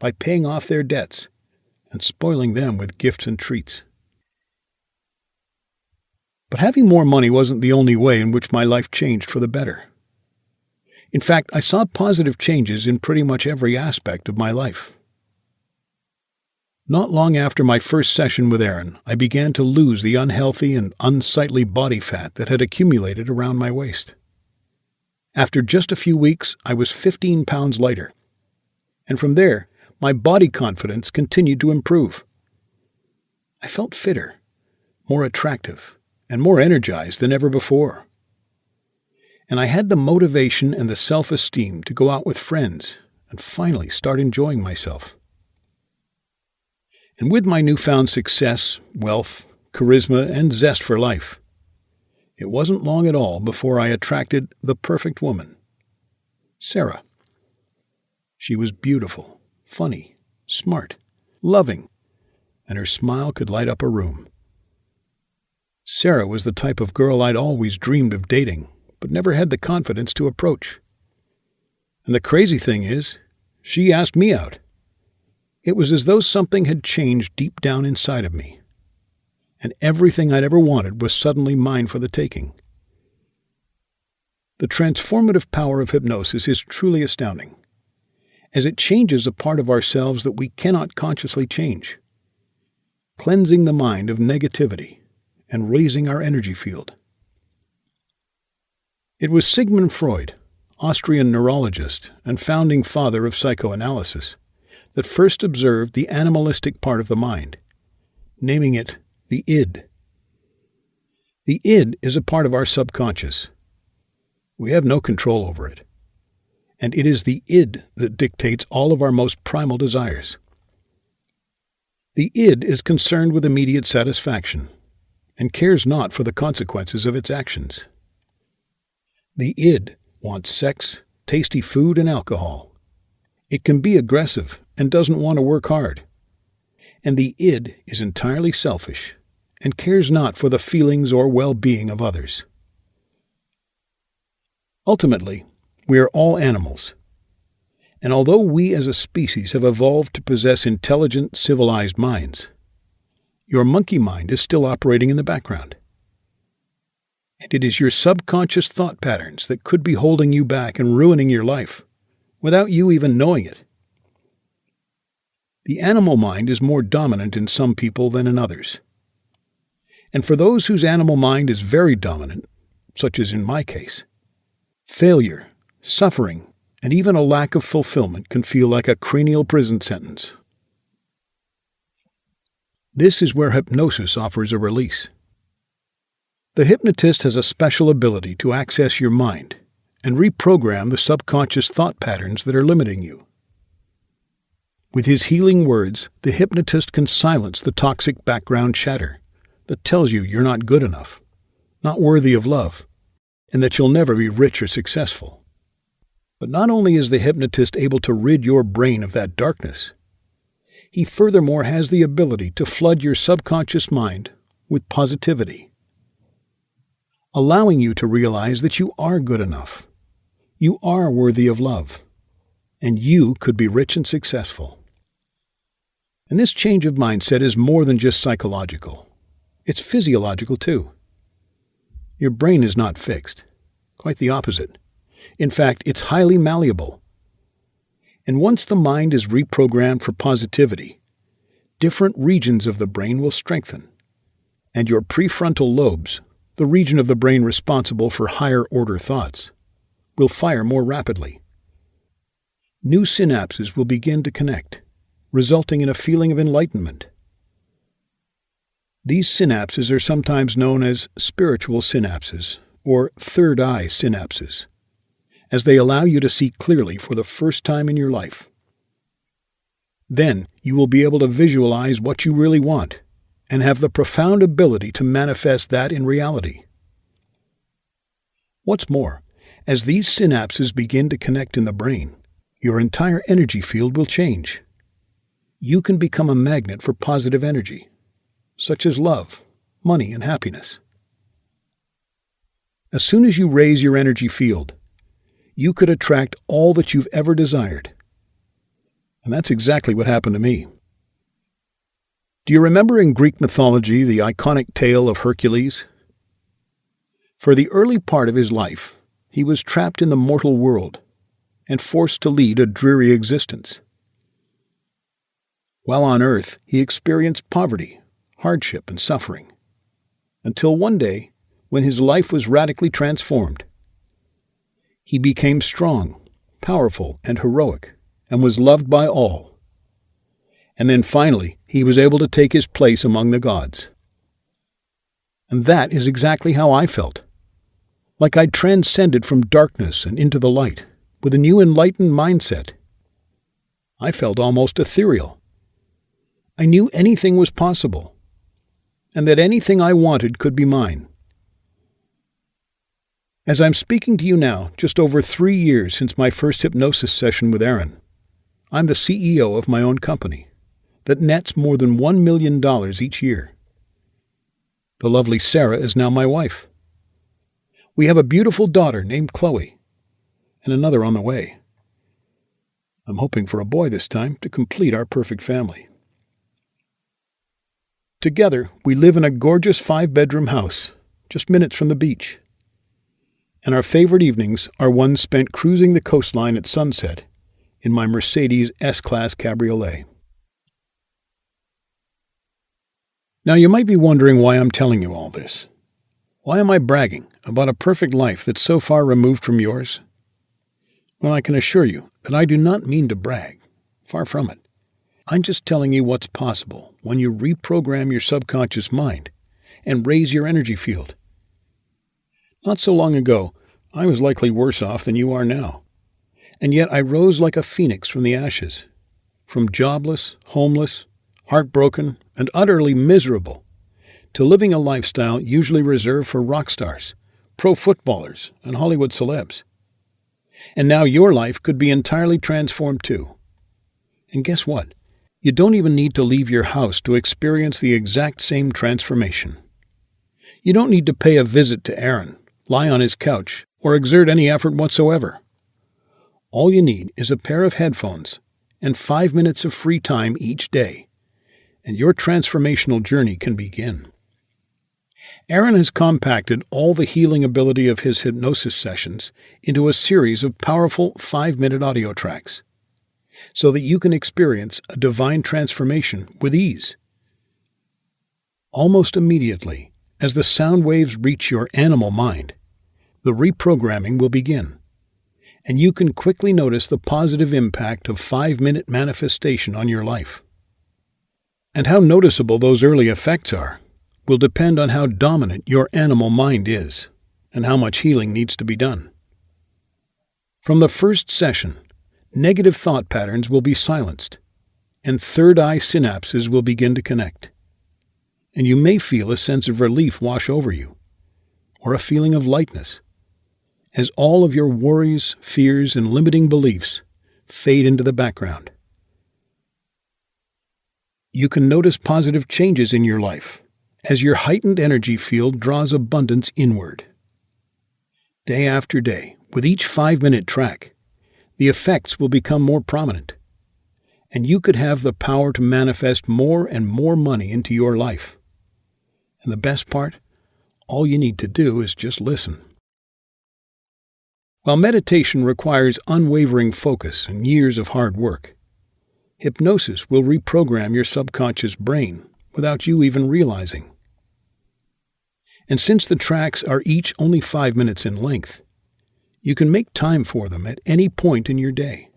by paying off their debts and spoiling them with gifts and treats. But having more money wasn't the only way in which my life changed for the better. In fact, I saw positive changes in pretty much every aspect of my life. Not long after my first session with Aaron, I began to lose the unhealthy and unsightly body fat that had accumulated around my waist. After just a few weeks, I was 15 pounds lighter. And from there, my body confidence continued to improve. I felt fitter, more attractive, and more energized than ever before. And I had the motivation and the self-esteem to go out with friends and finally start enjoying myself. And with my newfound success, wealth, charisma, and zest for life, it wasn't long at all before I attracted the perfect woman, Sarah. She was beautiful, funny, smart, loving, and her smile could light up a room. Sarah was the type of girl I'd always dreamed of dating, but never had the confidence to approach. And the crazy thing is, she asked me out. It was as though something had changed deep down inside of me, and everything I'd ever wanted was suddenly mine for the taking. The transformative power of hypnosis is truly astounding, as it changes a part of ourselves that we cannot consciously change, cleansing the mind of negativity and raising our energy field. It was Sigmund Freud, Austrian neurologist and founding father of psychoanalysis, that first observed the animalistic part of the mind, naming it the id. The id is a part of our subconscious. We have no control over it, and it is the id that dictates all of our most primal desires. The id is concerned with immediate satisfaction and cares not for the consequences of its actions. The id wants sex, tasty food, and alcohol. It can be aggressive and doesn't want to work hard. And the id is entirely selfish and cares not for the feelings or well-being of others. Ultimately, we are all animals. And although we as a species have evolved to possess intelligent, civilized minds, your monkey mind is still operating in the background. And it is your subconscious thought patterns that could be holding you back and ruining your life, without you even knowing it. The animal mind is more dominant in some people than in others. And for those whose animal mind is very dominant, such as in my case, failure, suffering, and even a lack of fulfillment can feel like a cranial prison sentence. This is where hypnosis offers a release. The hypnotist has a special ability to access your mind and reprogram the subconscious thought patterns that are limiting you. With his healing words, the hypnotist can silence the toxic background chatter that tells you you're not good enough, not worthy of love, and that you'll never be rich or successful. But not only is the hypnotist able to rid your brain of that darkness, he furthermore has the ability to flood your subconscious mind with positivity, allowing you to realize that you are good enough, you are worthy of love, and you could be rich and successful. And this change of mindset is more than just psychological. It's physiological too. Your brain is not fixed. Quite the opposite. In fact, it's highly malleable. And once the mind is reprogrammed for positivity, different regions of the brain will strengthen, and your prefrontal lobes, the region of the brain responsible for higher-order thoughts, will fire more rapidly. New synapses will begin to connect, resulting in a feeling of enlightenment. These synapses are sometimes known as spiritual synapses or third eye synapses, as they allow you to see clearly for the first time in your life. Then you will be able to visualize what you really want and have the profound ability to manifest that in reality. What's more, as these synapses begin to connect in the brain, your entire energy field will change. You can become a magnet for positive energy, such as love, money, and happiness. As soon as you raise your energy field, you could attract all that you've ever desired. And that's exactly what happened to me. Do you remember in Greek mythology the iconic tale of Hercules? For the early part of his life, he was trapped in the mortal world and forced to lead a dreary existence. While on earth, he experienced poverty, hardship, and suffering, until one day, when his life was radically transformed. He became strong, powerful, and heroic, and was loved by all. And then finally, he was able to take his place among the gods. And that is exactly how I felt. Like I'd transcended from darkness and into the light, with a new enlightened mindset. I felt almost ethereal. I knew anything was possible, and that anything I wanted could be mine. As I'm speaking to you now, just over 3 years since my first hypnosis session with Aaron, I'm the CEO of my own company that nets more than $1 million each year. The lovely Sarah is now my wife. We have a beautiful daughter named Chloe, and another on the way. I'm hoping for a boy this time to complete our perfect family. Together, we live in a gorgeous 5-bedroom house, just minutes from the beach. And our favorite evenings are ones spent cruising the coastline at sunset in my Mercedes S-Class Cabriolet. Now you might be wondering why I'm telling you all this. Why am I bragging about a perfect life that's so far removed from yours? Well, I can assure you that I do not mean to brag. Far from it. I'm just telling you what's possible when you reprogram your subconscious mind and raise your energy field. Not so long ago, I was likely worse off than you are now. And yet I rose like a phoenix from the ashes, from jobless, homeless, heartbroken, and utterly miserable, to living a lifestyle usually reserved for rock stars, pro footballers, and Hollywood celebs. And now your life could be entirely transformed too. And guess what? You don't even need to leave your house to experience the exact same transformation. You don't need to pay a visit to Aaron, lie on his couch, or exert any effort whatsoever. All you need is a pair of headphones and 5 minutes of free time each day, and your transformational journey can begin. Aaron has compacted all the healing ability of his hypnosis sessions into a series of powerful 5-minute audio tracks, so that you can experience a divine transformation with ease. Almost immediately, as the sound waves reach your animal mind, the reprogramming will begin, and you can quickly notice the positive impact of 5-minute manifestation on your life. And how noticeable those early effects are will depend on how dominant your animal mind is and how much healing needs to be done. From the first session, negative thought patterns will be silenced, and third eye synapses will begin to connect. And you may feel a sense of relief wash over you, or a feeling of lightness, as all of your worries, fears, and limiting beliefs fade into the background. You can notice positive changes in your life as your heightened energy field draws abundance inward. Day after day, with each 5-minute track, the effects will become more prominent, and you could have the power to manifest more and more money into your life. And the best part, all you need to do is just listen. While meditation requires unwavering focus and years of hard work, hypnosis will reprogram your subconscious brain without you even realizing. And since the tracks are each only 5 minutes in length, you can make time for them at any point in your day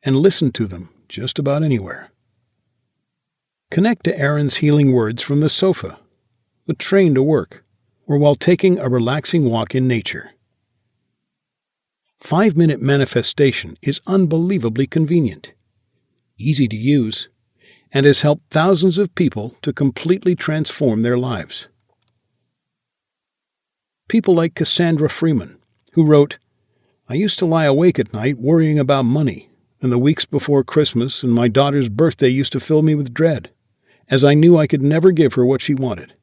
and listen to them just about anywhere. Connect to Aaron's healing words from the sofa, the train to work, or while taking a relaxing walk in nature. 5-minute manifestation is unbelievably convenient, easy to use, and has helped thousands of people to completely transform their lives. People like Cassandra Freeman, who wrote, "I used to lie awake at night worrying about money, and the weeks before Christmas and my daughter's birthday used to fill me with dread, as I knew I could never give her what she wanted.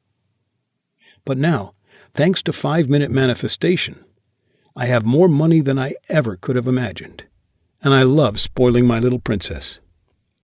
But now, thanks to 5-minute manifestation, I have more money than I ever could have imagined, and I love spoiling my little princess.